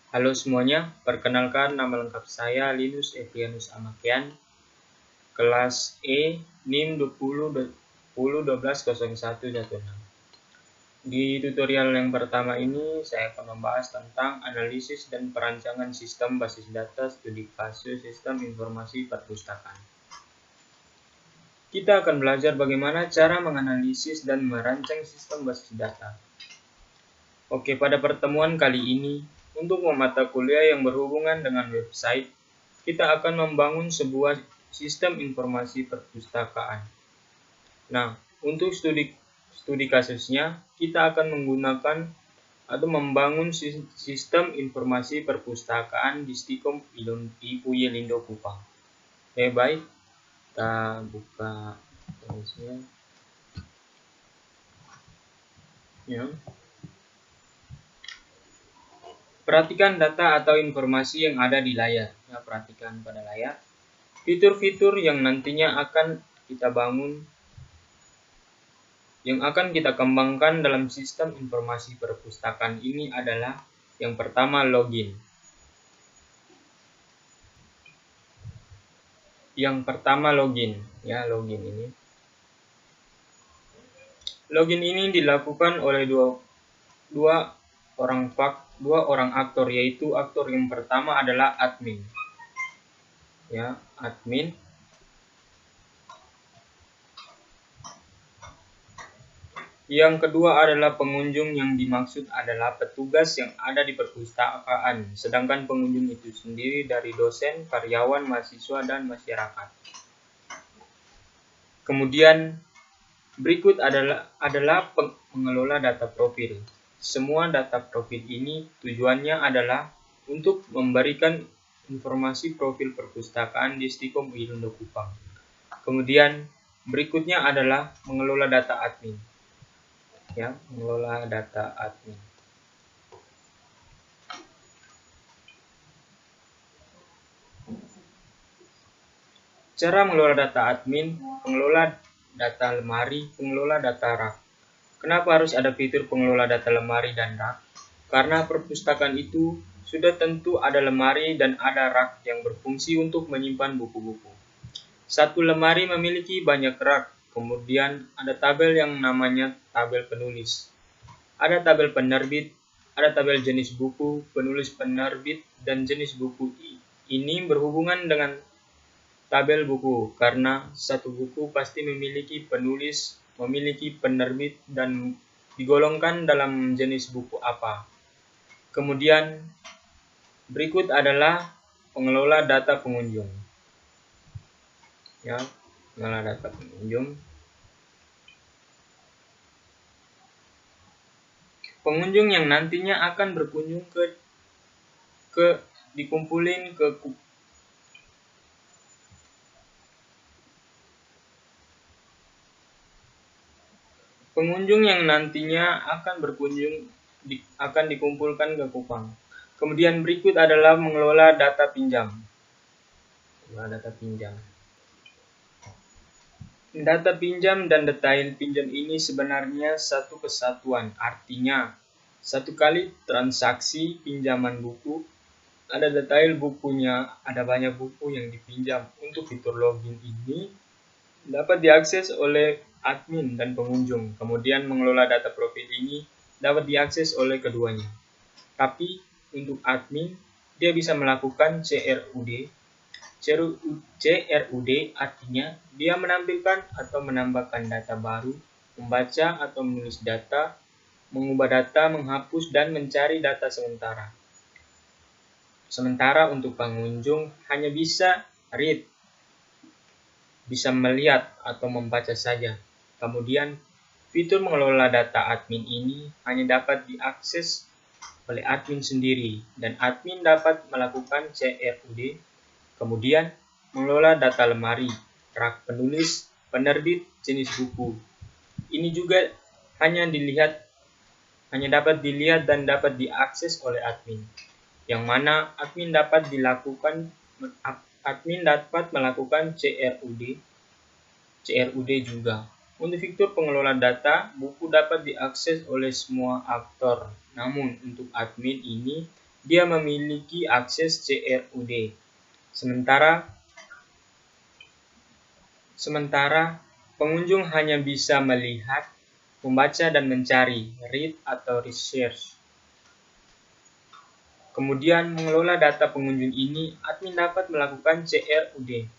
Halo semuanya, perkenalkan nama lengkap saya Linus Evianus Amakian, kelas E, NIM 20.10.12.0116. Di tutorial yang pertama ini, saya akan membahas tentang analisis dan perancangan sistem basis data studi kasus sistem informasi perpustakaan. Kita akan belajar bagaimana cara menganalisis dan merancang sistem basis data. Oke, pada pertemuan kali ini, untuk mata kuliah yang berhubungan dengan website, kita akan membangun sebuah sistem informasi perpustakaan. Nah, untuk studi kasusnya, kita akan menggunakan atau membangun sistem informasi perpustakaan di Stikom IPUY Lindo Kupang. Baik, kita buka tulisnya. Ya. Perhatikan data atau informasi yang ada di layar. Ya, perhatikan pada layar. Fitur-fitur yang nantinya akan kita bangun, yang akan kita kembangkan dalam sistem informasi perpustakaan ini adalah yang pertama login. Ya, login ini. Login ini dilakukan oleh dua orang aktor, yaitu aktor yang pertama adalah admin. Ya, admin. Yang kedua adalah pengunjung, yang dimaksud adalah petugas yang ada di perpustakaan, sedangkan pengunjung itu sendiri dari dosen, karyawan, mahasiswa, dan masyarakat. Kemudian berikut adalah pengelola data profil. Semua data profil ini tujuannya adalah untuk memberikan informasi profil perpustakaan di Stikom Lindo Kupang. Kemudian berikutnya adalah mengelola data admin. Ya, mengelola data admin. Cara mengelola data admin, pengelola data lemari, pengelola data rak. Kenapa harus ada fitur pengelola data lemari dan rak? Karena perpustakaan itu sudah tentu ada lemari dan ada rak yang berfungsi untuk menyimpan buku-buku. Satu lemari memiliki banyak rak, kemudian ada tabel yang namanya tabel penulis. Ada tabel penerbit, ada tabel jenis buku, penulis penerbit, dan jenis buku ini berhubungan dengan tabel buku, karena satu buku pasti memiliki penulis, memiliki penerbit, dan digolongkan dalam jenis buku apa. Kemudian berikut adalah pengelola data pengunjung. Ya, pengelola data pengunjung. Pengunjung yang nantinya akan berkunjung dikumpulin ke pengunjung yang nantinya akan berkunjung akan dikumpulkan ke Kupang. Kemudian berikut adalah mengelola data pinjam. Data pinjam. Data pinjam dan detail pinjam ini sebenarnya satu kesatuan. Artinya, satu kali transaksi pinjaman buku, ada detail bukunya, ada banyak buku yang dipinjam. Untuk fitur login ini dapat diakses oleh admin dan pengunjung. Kemudian mengelola data profil ini dapat diakses oleh keduanya. Tapi untuk admin, dia bisa melakukan CRUD. CRUD artinya dia menampilkan atau menambahkan data baru, membaca atau menulis data, mengubah data, menghapus, dan mencari data sementara. Sementara untuk pengunjung hanya bisa read, bisa melihat atau membaca saja. Kemudian fitur mengelola data admin ini hanya dapat diakses oleh admin sendiri, dan admin dapat melakukan CRUD. Kemudian mengelola data lemari, rak penulis, penerbit, jenis buku. Ini juga hanya dapat dilihat dan dapat diakses oleh admin. Yang mana admin dapat melakukan CRUD juga. Untuk fitur pengelola data, buku dapat diakses oleh semua aktor. Namun untuk admin ini dia memiliki akses CRUD. Sementara pengunjung hanya bisa melihat, membaca dan mencari, read atau research. Kemudian mengelola data pengunjung ini, admin dapat melakukan CRUD.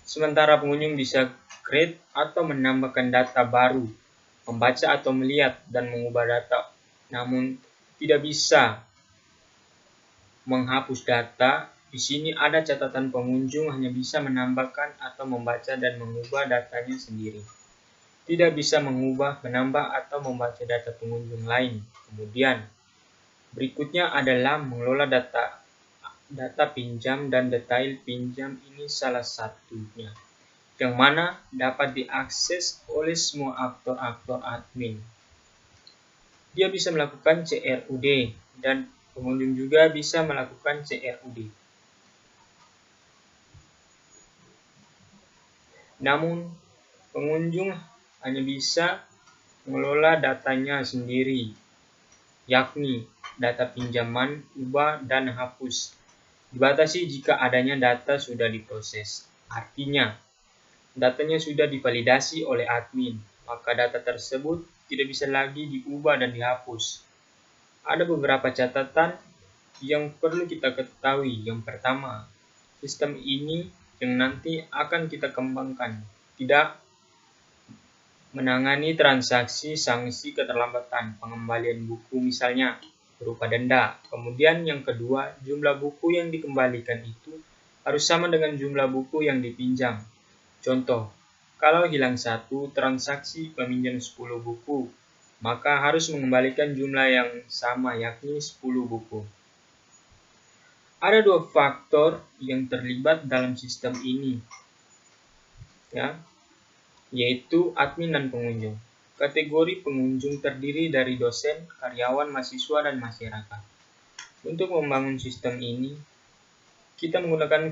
Sementara pengunjung bisa create atau menambahkan data baru, membaca atau melihat dan mengubah data, namun tidak bisa menghapus data. Di sini ada catatan pengunjung hanya bisa menambahkan atau membaca dan mengubah datanya sendiri. Tidak bisa mengubah, menambah atau membaca data pengunjung lain. Kemudian berikutnya adalah mengelola data pinjam dan detail pinjam, ini salah satunya, yang mana dapat diakses oleh semua aktor-aktor admin. Dia bisa melakukan CRUD dan pengunjung juga bisa melakukan CRUD. Namun, pengunjung hanya bisa mengelola datanya sendiri, yakni data pinjaman, ubah, dan hapus. Dibatasi jika adanya data sudah diproses. Artinya, datanya sudah divalidasi oleh admin, maka data tersebut tidak bisa lagi diubah dan dihapus. Ada beberapa catatan yang perlu kita ketahui. Yang pertama, sistem ini yang nanti akan kita kembangkan tidak menangani transaksi sanksi keterlambatan pengembalian buku misalnya berupa denda. Kemudian yang kedua, jumlah buku yang dikembalikan itu harus sama dengan jumlah buku yang dipinjam. Contoh, kalau hilang satu transaksi peminjam 10 buku, maka harus mengembalikan jumlah yang sama, yakni 10 buku. Ada dua faktor yang terlibat dalam sistem ini, yaitu admin dan pengunjung. Kategori pengunjung terdiri dari dosen, karyawan, mahasiswa, dan masyarakat. Untuk membangun sistem ini, kita menggunakan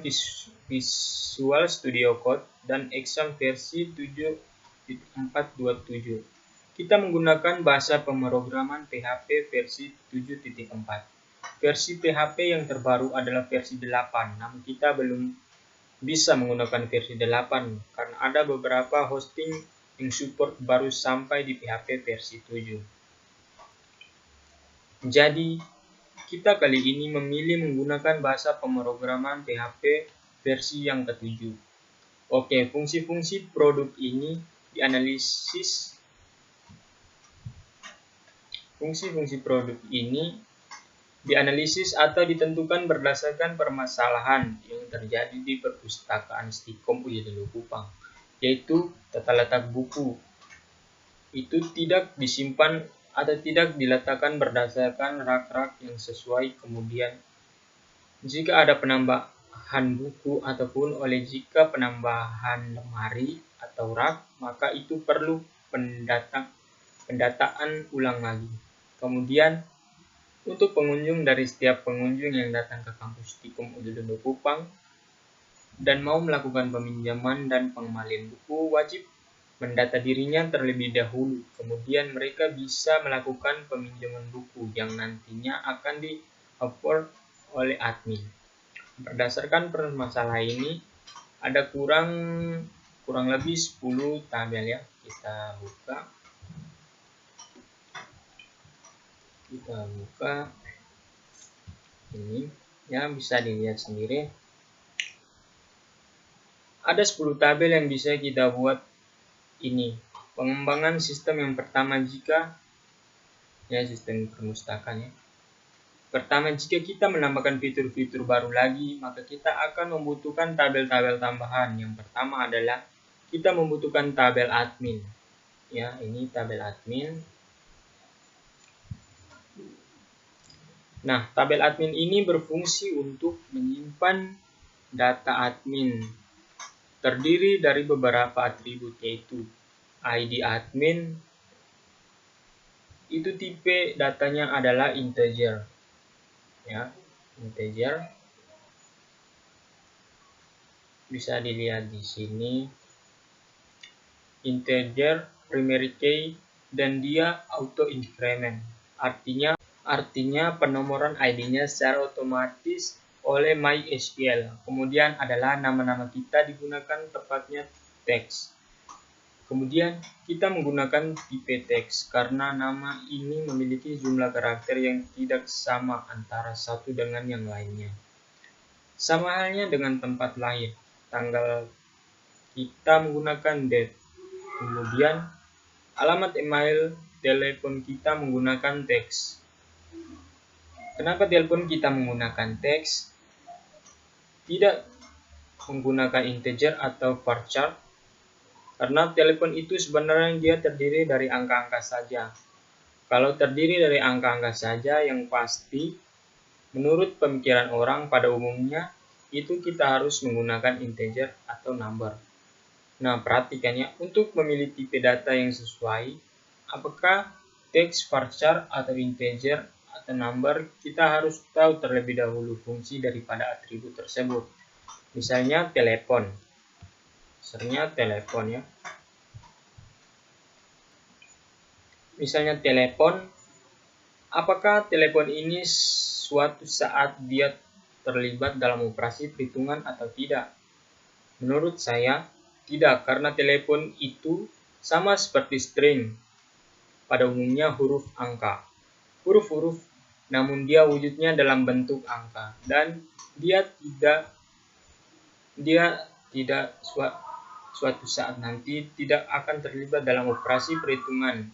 Visual Studio Code dan Exam versi 7.427. Kita menggunakan bahasa pemrograman PHP versi 7.4. Versi PHP yang terbaru adalah versi 8, namun kita belum bisa menggunakan versi 8 karena ada beberapa hosting yang support baru sampai di PHP versi 7. Jadi, kita kali ini memilih menggunakan bahasa pemrograman PHP versi yang ke-7. Oke, fungsi-fungsi produk ini dianalisis. Fungsi-fungsi produk ini dianalisis atau ditentukan berdasarkan permasalahan yang terjadi di perpustakaan Stikom UIDL Kupang, yaitu tata letak buku. Itu tidak disimpan atau tidak diletakkan berdasarkan rak-rak yang sesuai. Kemudian, jika ada penambahan buku ataupun jika penambahan lemari atau rak, maka itu perlu pendataan ulang lagi. Kemudian, untuk pengunjung, dari setiap pengunjung yang datang ke kampus Stikom UIDL Kupang dan mau melakukan peminjaman dan pengembalian buku, wajib mendata dirinya terlebih dahulu. Kemudian mereka bisa melakukan peminjaman buku yang nantinya akan di-upload oleh admin. Berdasarkan permasalahan ini, ada kurang lebih 10 tabel ya. Kita buka ini ya, bisa dilihat sendiri. Ada 10 tabel yang bisa kita buat ini. Pengembangan sistem yang pertama, jika sistem perpustakaan ya. Pertama, jika kita menambahkan fitur-fitur baru lagi, maka kita akan membutuhkan tabel-tabel tambahan. Yang pertama adalah kita membutuhkan tabel admin. Ya, ini tabel admin. Nah, tabel admin ini berfungsi untuk menyimpan data admin. Terdiri dari beberapa atribut, yaitu ID admin, itu tipe datanya adalah integer. Ya, integer. Bisa dilihat di sini. Integer, primary key, dan dia auto increment. Artinya artinya penomoran ID-nya secara otomatis oleh MySQL. Kemudian adalah nama-nama kita digunakan tepatnya teks. Kemudian kita menggunakan tipe teks karena nama ini memiliki jumlah karakter yang tidak sama antara satu dengan yang lainnya. Sama halnya dengan tempat lahir, tanggal kita menggunakan date. Kemudian alamat email, telepon kita menggunakan teks. Kenapa telepon kita menggunakan teks? Tidak menggunakan integer atau varchar. Karena telepon itu sebenarnya dia terdiri dari angka-angka saja. Kalau terdiri dari angka-angka saja yang pasti, menurut pemikiran orang pada umumnya, itu kita harus menggunakan integer atau number. Nah, perhatikan ya, untuk memilih tipe data yang sesuai, apakah teks, varchar, atau integer, atau number, kita harus tahu terlebih dahulu fungsi daripada atribut tersebut. Misalnya telepon. Misalnya telepon ya. Misalnya telepon, apakah telepon ini suatu saat dia terlibat dalam operasi perhitungan atau tidak? Menurut saya, tidak, karena telepon itu sama seperti string. Pada umumnya huruf angka. Huruf-huruf, namun dia wujudnya dalam bentuk angka. Dan dia tidak suatu saat nanti tidak akan terlibat dalam operasi perhitungan.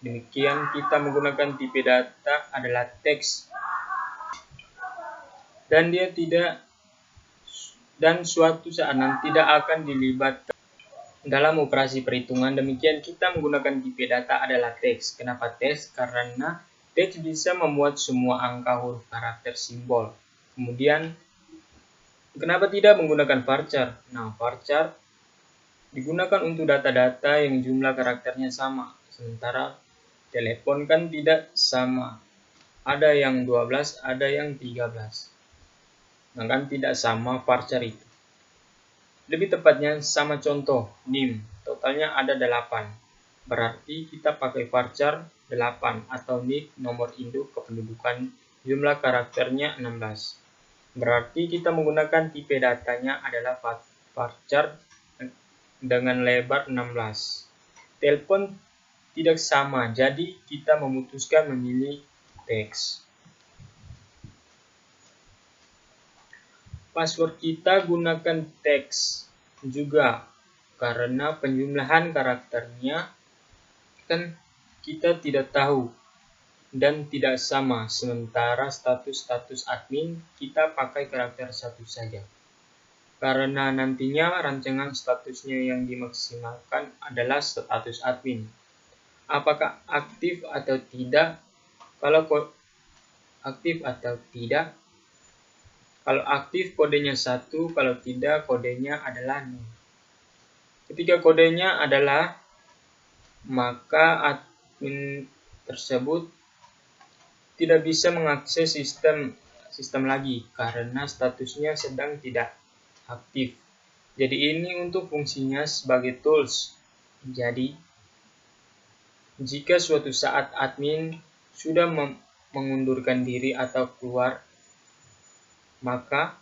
Demikian kita menggunakan tipe data adalah teks. Dan suatu saat nanti tidak akan dilibatkan dalam operasi perhitungan. Demikian kita menggunakan tipe data adalah teks. Kenapa teks? Karena teks bisa memuat semua angka, huruf, karakter, simbol. Kemudian kenapa tidak menggunakan varchar? Nah, varchar digunakan untuk data-data yang jumlah karakternya sama. Sementara telepon kan tidak sama. Ada yang 12, ada yang 13. Nah, kan tidak sama varchar itu. Lebih tepatnya sama contoh NIM. Totalnya ada 8. Berarti kita pakai varchar 8 atau NIK nomor induk kependudukan jumlah karakternya 16. Berarti kita menggunakan tipe datanya adalah varchar dengan lebar 16. Telepon tidak sama, jadi kita memutuskan memilih teks. Password kita gunakan teks juga, karena penjumlahan karakternya kan kita tidak tahu dan tidak sama. Sementara status admin kita pakai karakter 1 saja. Karena nantinya rancangan statusnya yang dimaksimalkan adalah status admin. Apakah aktif atau tidak? Kalau aktif atau tidak? Kalau aktif kodenya 1, kalau tidak kodenya adalah 0. Ketika kodenya adalah, maka admin tersebut tidak bisa mengakses sistem lagi karena statusnya sedang tidak aktif. Jadi ini untuk fungsinya sebagai tools. Jadi jika suatu saat admin sudah mengundurkan diri atau keluar, maka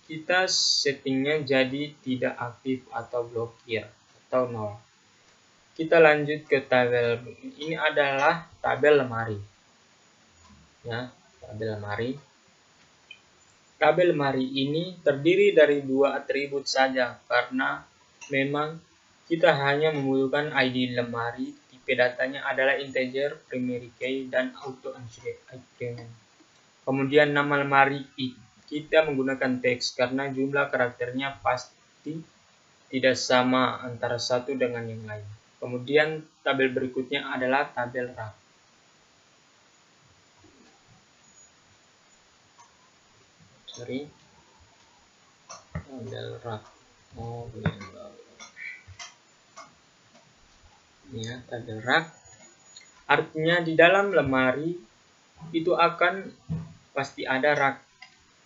kita settingnya jadi tidak aktif atau blokir atau 0. Kita lanjut ke tabel. Ini adalah tabel lemari. Ya, tabel lemari. Tabel lemari ini terdiri dari 2 atribut saja karena memang kita hanya membutuhkan ID lemari. Tipe datanya adalah integer, primary key, dan auto increment. Kemudian nama lemari kita menggunakan teks karena jumlah karakternya pasti tidak sama antara satu dengan yang lain. Kemudian tabel berikutnya adalah tabel rak. Tabel rak. Ya, tabel rak. Artinya di dalam lemari itu akan pasti ada rak.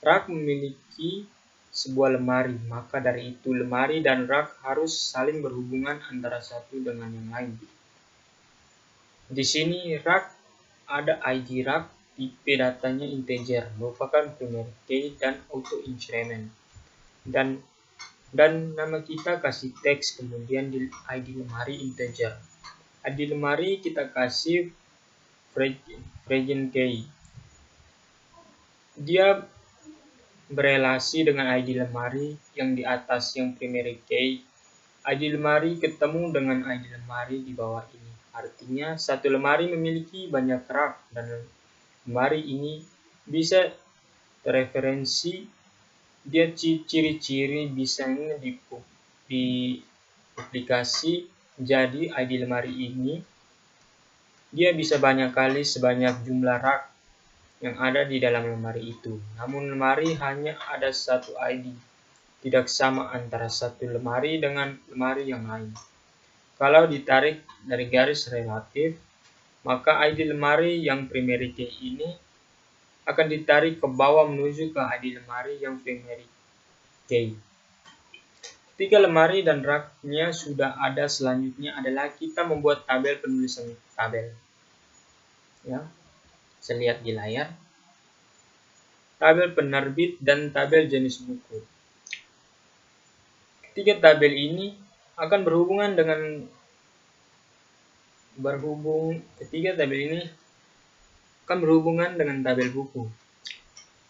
Rak memiliki sebuah lemari, maka dari itu lemari dan rak harus saling berhubungan antara satu dengan yang lain. Di sini rak ada ID rak, tipe datanya integer, merupakan primary key dan auto increment. Dan nama kita kasih teks, kemudian di ID lemari integer. ID lemari kita kasih fragment key. Dia berelasi dengan ID lemari yang di atas yang primary key. ID lemari ketemu dengan ID lemari di bawah ini. Artinya satu lemari memiliki banyak rak dan lemari ini bisa terreferensi. Dia ciri-ciri bisanya di aplikasi. Jadi ID lemari ini dia bisa banyak kali sebanyak jumlah rak yang ada di dalam lemari itu. Namun lemari hanya ada satu ID, tidak sama antara satu lemari dengan lemari yang lain. Kalau ditarik dari garis relatif, maka ID lemari yang primary key ini akan ditarik ke bawah menuju ke ID lemari yang primary key. Ketika lemari dan raknya sudah ada, selanjutnya adalah kita membuat tabel penulisan tabel. Ya. Bisa lihat di layar, tabel penerbit dan tabel jenis buku. Ketiga tabel ini akan berhubungan dengan tabel buku.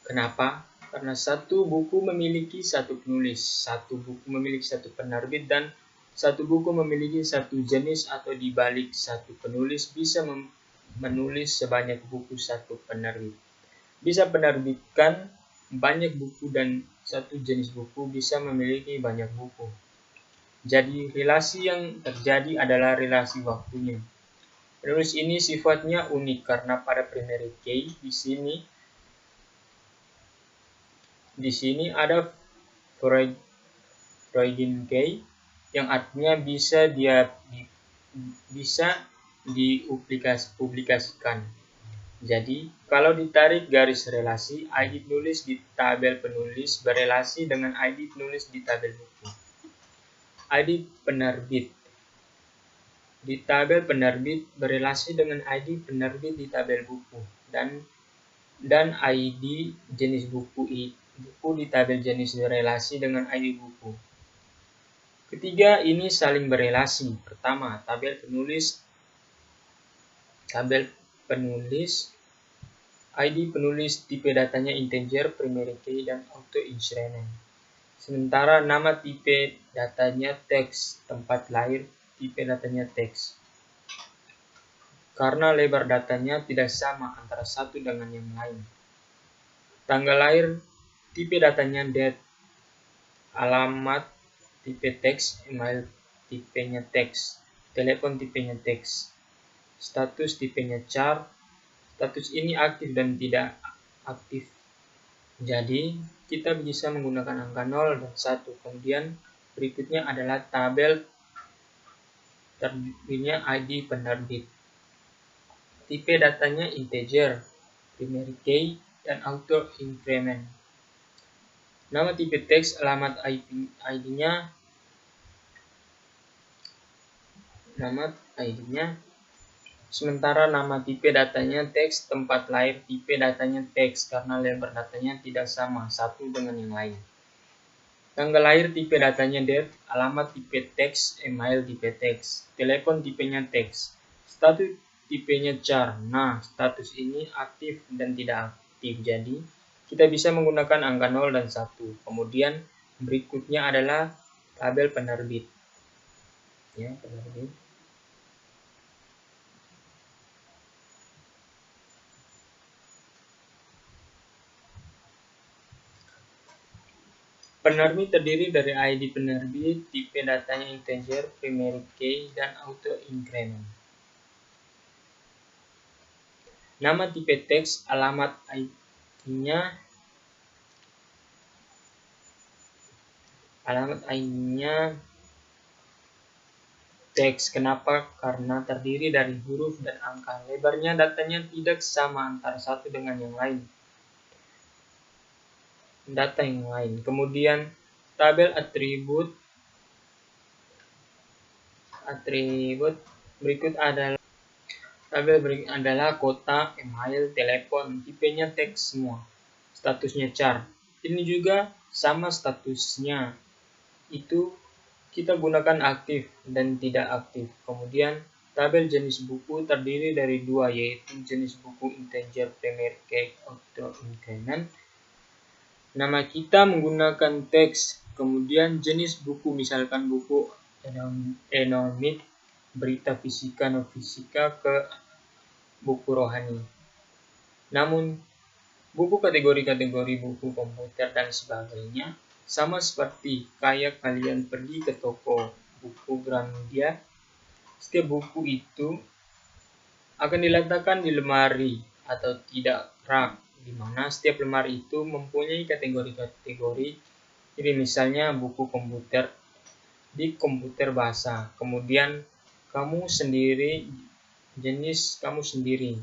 Kenapa? Karena satu buku memiliki satu penulis, satu buku memiliki satu penerbit, dan satu buku memiliki satu jenis, atau dibalik satu penulis bisa menulis sebanyak buku satu penerbit. Bisa penerbitkan banyak buku dan satu jenis buku bisa memiliki banyak buku. Jadi relasi yang terjadi adalah relasi waktunya. Penulis ini sifatnya unik karena pada primary key di sini ada fragment key yang artinya bisa dipublikasikan. Jadi, kalau ditarik garis relasi, ID penulis di tabel penulis berelasi dengan ID penulis di tabel buku. ID penerbit di tabel penerbit berelasi dengan ID penerbit di tabel buku, dan ID jenis buku di tabel jenis berelasi dengan ID buku. Ketiga ini saling berelasi. Pertama, tabel penulis ID penulis tipe datanya integer, primary key, dan auto increment. Sementara nama tipe datanya teks, tempat lahir tipe datanya teks. Karena lebar datanya tidak sama antara satu dengan yang lain. Tanggal lahir tipe datanya date, alamat tipe teks, email tipenya teks, telepon tipenya teks, status tipenya char. Status ini aktif dan tidak aktif. Jadi, kita bisa menggunakan angka 0 dan 1. Kemudian, berikutnya adalah tabel terbitnya ID penerbit. Tipe datanya integer, primary key, dan auto increment. Nama tipe teks, alamat ID-nya, sementara nama tipe datanya teks, tempat lahir tipe datanya teks karena lebar datanya tidak sama satu dengan yang lain. Tanggal lahir tipe datanya date, alamat tipe teks, email tipe teks, telepon tipenya teks, status tipenya char. Nah, status ini aktif dan tidak aktif. Jadi, kita bisa menggunakan angka 0 dan 1. Kemudian berikutnya adalah tabel penerbit. Ya, penerbit. Penerbit terdiri dari ID penerbit, tipe datanya integer, primary key, dan auto increment. Nama tipe teks, alamat ID-nya, teks. Kenapa? Karena terdiri dari huruf dan angka. Lebarnya datanya tidak sama antara satu dengan yang lain. Data yang lain. Kemudian tabel atribut berikut adalah Tabel berikutnya adalah kota, email, telepon, tipenya teks semua. Statusnya char. Ini juga sama statusnya. Itu kita gunakan aktif dan tidak aktif. Kemudian tabel jenis buku terdiri dari dua, yaitu jenis buku integer primary key auto increment. Nama kita menggunakan teks. Kemudian jenis buku, misalkan buku economic, berita fisika, non fisika ke buku rohani. Namun buku kategori-kategori buku komputer dan sebagainya sama seperti kayak kalian pergi ke toko buku Gramedia. Setiap buku itu akan diletakkan di lemari atau tidak rak, di mana setiap lemari itu mempunyai kategori-kategori. Jadi misalnya buku komputer di komputer bahasa, kemudian kamu sendiri, jenis kamu sendiri.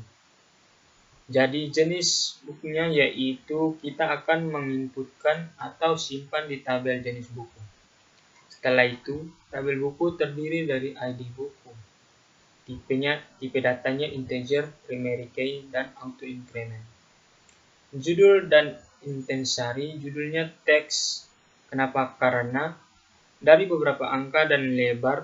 Jadi jenis bukunya yaitu kita akan menginputkan atau simpan di tabel jenis buku. Setelah itu, tabel buku terdiri dari ID buku. Tipe datanya integer, primary key, dan auto increment. Judul dan intensari, judulnya teks. Kenapa? Karena dari beberapa angka dan lebar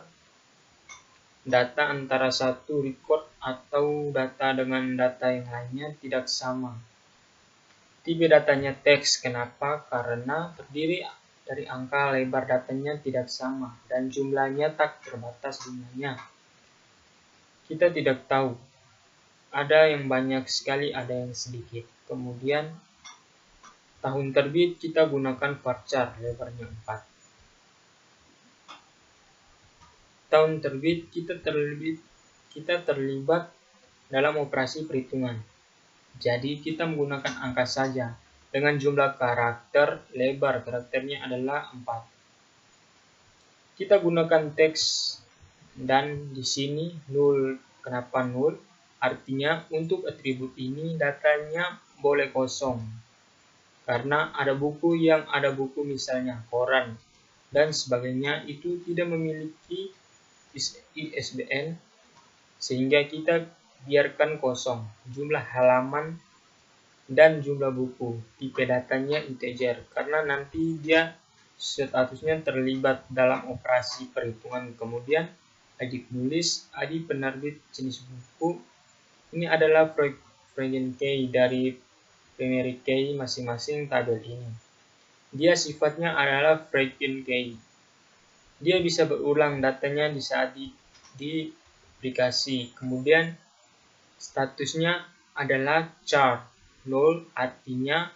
data antara satu record atau data dengan data yang lainnya tidak sama. Tipe datanya teks. Kenapa? Karena terdiri dari angka, lebar datanya tidak sama, dan jumlahnya tak terbatas jumlahnya. Kita tidak tahu. Ada yang banyak sekali, ada yang sedikit. Kemudian tahun terbit kita gunakan varchar, lebarnya 4. Tahun terbit kita terlibat dalam operasi perhitungan. Jadi kita menggunakan angka saja. Dengan jumlah karakter, lebar karakternya adalah 4. Kita gunakan teks dan di sini 0. Kenapa 0? Artinya untuk atribut ini datanya boleh kosong. Karena ada buku misalnya koran dan sebagainya itu tidak memiliki ISBN, sehingga kita biarkan kosong jumlah halaman dan jumlah buku. Tipe datanya integer karena nanti dia statusnya terlibat dalam operasi perhitungan. Kemudian ID penulis, ID penerbit jenis buku. Ini adalah fragment key dari primary key masing-masing tabel ini. Dia sifatnya adalah fragment key. Dia bisa berulang datanya di saat di aplikasi. Kemudian statusnya adalah char. 0 artinya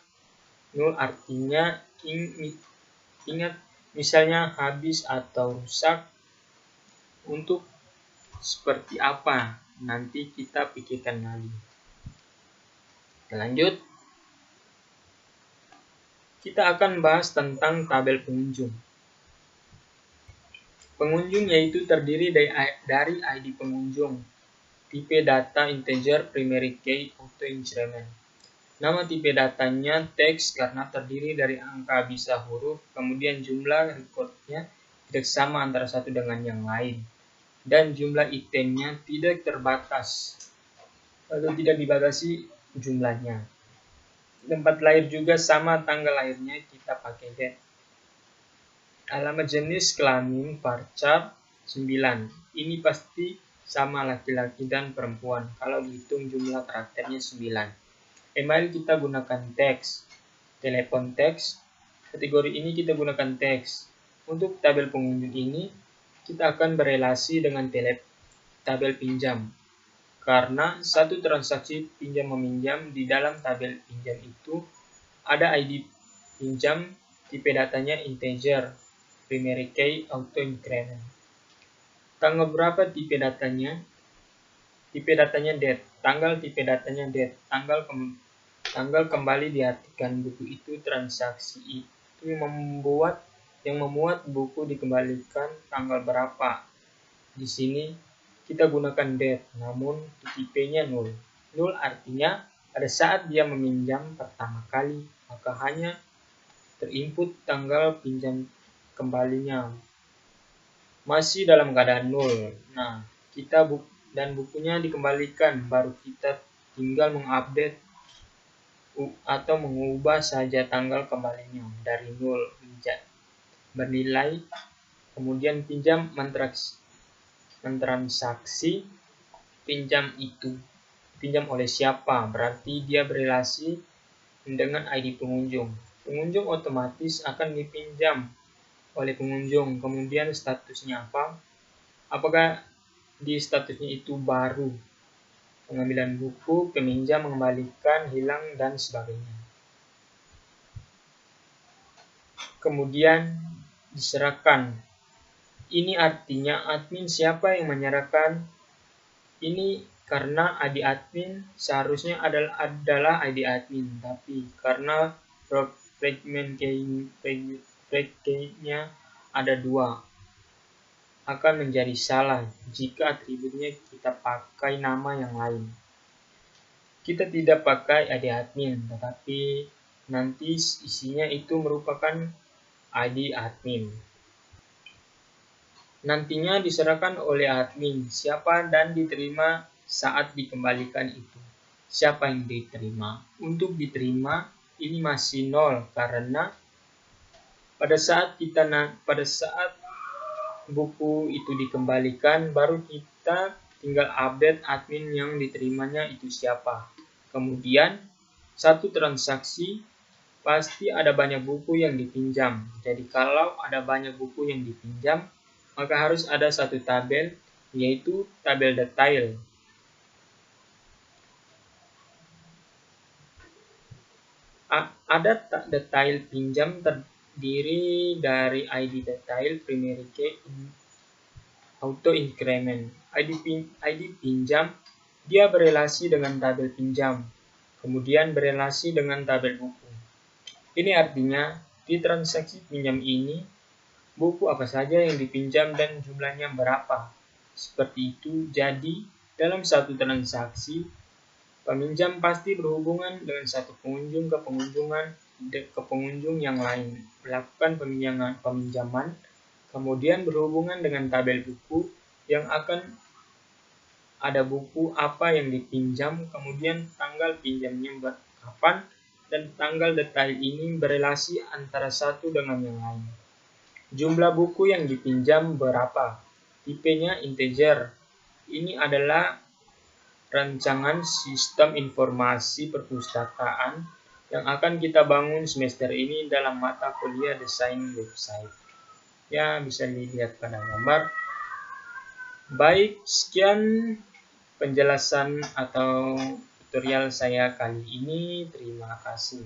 ingat misalnya habis atau rusak. Untuk seperti apa nanti kita pikirkan lagi. Lanjut, kita akan bahas tentang tabel pengunjung. Pengunjung yaitu terdiri dari ID pengunjung, tipe data integer, primary key, auto increment. Nama tipe datanya teks karena terdiri dari angka bisa huruf, kemudian jumlah recordnya tidak sama antara satu dengan yang lain, dan jumlah itemnya tidak terbatas atau tidak dibatasi jumlahnya. Tempat lahir juga sama, tanggal lahirnya kita pakai date. Alamat jenis kelamin varchar 9. Ini pasti sama laki-laki dan perempuan. Kalau dihitung jumlah karakternya 9. Email kita gunakan teks. Telepon teks. Kategori ini kita gunakan teks. Untuk tabel pengunjung ini kita akan berelasi dengan tabel pinjam. Karena satu transaksi pinjam meminjam, di dalam tabel pinjam itu ada ID pinjam, tipe datanya integer, primary key, auto increment. Tanggal berapa tipe datanya? Tipe datanya date. Tanggal tipe datanya date. Tanggal kembali diartikan buku itu transaksi itu yang memuat buku dikembalikan tanggal berapa. Di sini kita gunakan date, namun tipenya 0. 0 artinya pada saat dia meminjam pertama kali, maka hanya terinput tanggal pinjam kembalinya masih dalam keadaan 0. Nah, kita dan bukunya dikembalikan, baru kita tinggal mengupdate atau mengubah saja tanggal kembalinya dari 0 bernilai, kemudian pinjam mentransaksi pinjam itu. Pinjam oleh siapa? Berarti dia berelasi dengan ID pengunjung. Pengunjung otomatis akan dipinjam oleh pengunjung. Kemudian statusnya apa? Apakah di statusnya itu baru, pengambilan buku, peminjam mengembalikan, hilang, dan sebagainya. Kemudian diserahkan. Ini artinya admin siapa yang menyerahkan. Ini karena ID admin seharusnya adalah ID admin, tapi karena fragmentnya ada 2, akan menjadi salah jika atributnya kita pakai nama yang lain. Kita tidak pakai ID admin, tetapi nanti isinya itu merupakan ID admin. Nantinya diserahkan oleh admin siapa dan diterima saat dikembalikan itu. Siapa yang diterima? Untuk diterima ini masih 0 karena pada saat buku itu dikembalikan, baru kita tinggal update admin yang diterimanya itu siapa. Kemudian satu transaksi pasti ada banyak buku yang dipinjam. Jadi kalau ada banyak buku yang dipinjam, maka harus ada satu tabel, yaitu tabel detail. Ada detail pinjam terdiri dari ID detail, primary key, auto increment. ID pinjam dia berelasi dengan tabel pinjam, kemudian berelasi dengan tabel buku. Ini artinya di transaksi pinjam ini buku apa saja yang dipinjam dan jumlahnya berapa. Seperti itu. Jadi dalam satu transaksi, peminjam pasti berhubungan dengan satu pengunjung ke pengunjung yang lain, melakukan peminjaman, kemudian berhubungan dengan tabel buku yang akan ada buku apa yang dipinjam, kemudian tanggal pinjamnya kapan, dan tanggal detail ini berelasi antara satu dengan yang lain. Jumlah buku yang dipinjam berapa? Tipenya integer. Ini adalah rancangan sistem informasi perpustakaan yang akan kita bangun semester ini dalam mata kuliah desain website. Ya, bisa dilihat pada gambar. Baik, sekian penjelasan atau tutorial saya kali ini. Terima kasih.